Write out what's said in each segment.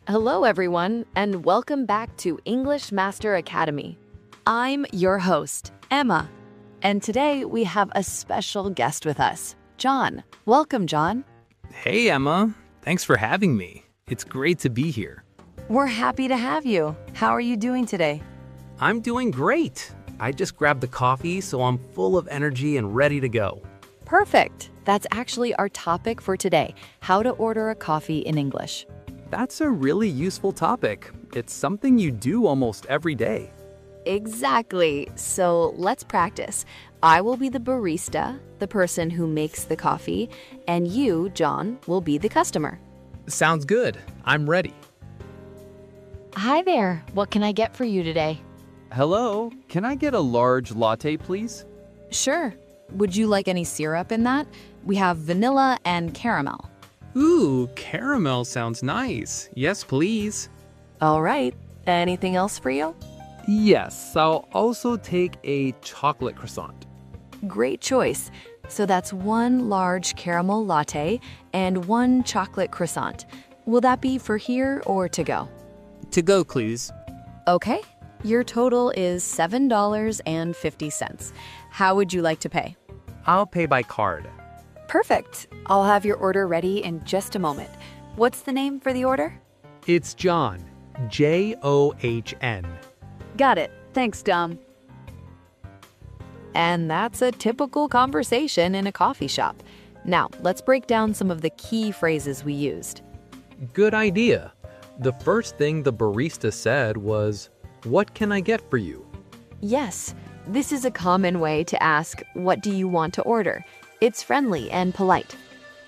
Hello, everyone, and welcome back to English Master Academy. I'm your host, Emma, and today we have a special guest with us, John. Welcome, John. Hey, Emma. Thanks for having me. It's great to be here. We're happy to have you. How are you doing today? I'm doing great. I just grabbed the coffee, so I'm full of energy and ready to go. Perfect. That's actually our topic for today, how to order a coffee in English. That's a really useful topic. It's something you do almost every day. Exactly. So let's practice. I will be the barista, the person who makes the coffee, and you, John, will be the customer. Sounds good. I'm ready. Hi there. What can I get for you today? Hello, can I get a large latte, please? Sure. Would you like any syrup in that? We have vanilla and caramel. Ooh, caramel sounds nice. Yes, please. All right. Anything else for you? Yes, I'll also take a chocolate croissant. Great choice. So that's one large caramel latte and one chocolate croissant. Will that be for here or to go? To go, please. Okay. Your total is $7.50. How would you like to pay? I'll pay by card. Perfect. I'll have your order ready in just a moment. What's the name for the order? It's John. John. Got it. Thanks, Dom. And that's a typical conversation in a coffee shop. Now, let's break down some of the key phrases we used. Good idea. The first thing the barista said was, "What can I get for you?" Yes, this is a common way to ask, "What do you want to order?" It's friendly and polite.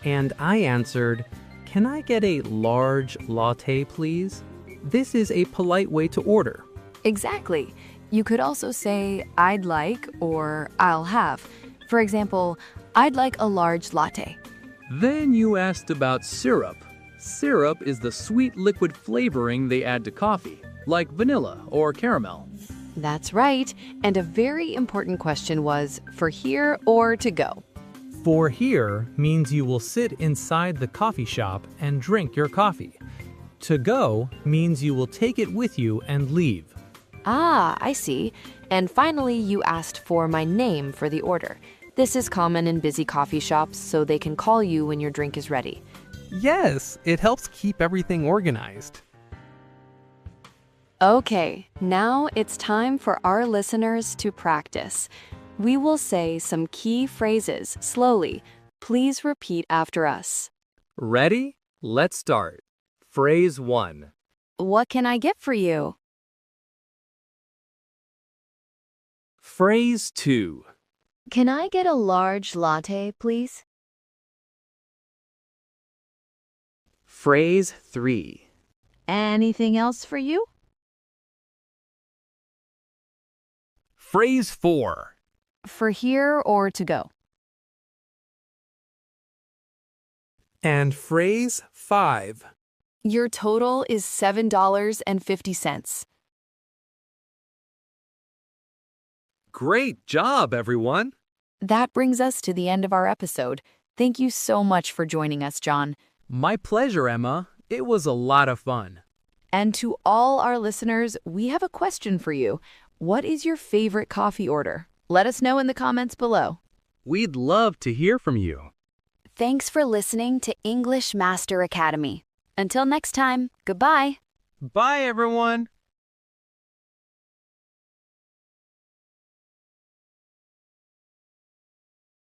And I answered, "Can I get a large latte, please?" This is a polite way to order. Exactly. You could also say, "I'd like," or "I'll have." For example, "I'd like a large latte." Then you asked about syrup. Syrup is the sweet liquid flavoring they add to coffee, like vanilla or caramel. That's right. And a very important question was, for here or to go? For here means you will sit inside the coffee shop and drink your coffee. To go means you will take it with you and leave. Ah, I see. And finally, you asked for my name for the order. This is common in busy coffee shops, so they can call you when your drink is ready. Yes, it helps keep everything organized. Okay, now it's time for our listeners to practice. We will say some key phrases slowly. Please repeat after us. Ready? Let's start. Phrase 1. What can I get for you? Phrase 2. Can I get a large latte, please? Phrase 3. Anything else for you? Phrase 4. For here or to go? And phrase 5. Your total is $7.50. Great job, everyone! That brings us to the end of our episode. Thank you so much for joining us, John. My pleasure, Emma. It was a lot of fun. And to all our listeners, we have a question for you. What is your favorite coffee order? Let us know in the comments below. We'd love to hear from you. Thanks for listening to English Master Academy. Until next time, goodbye. Bye, everyone!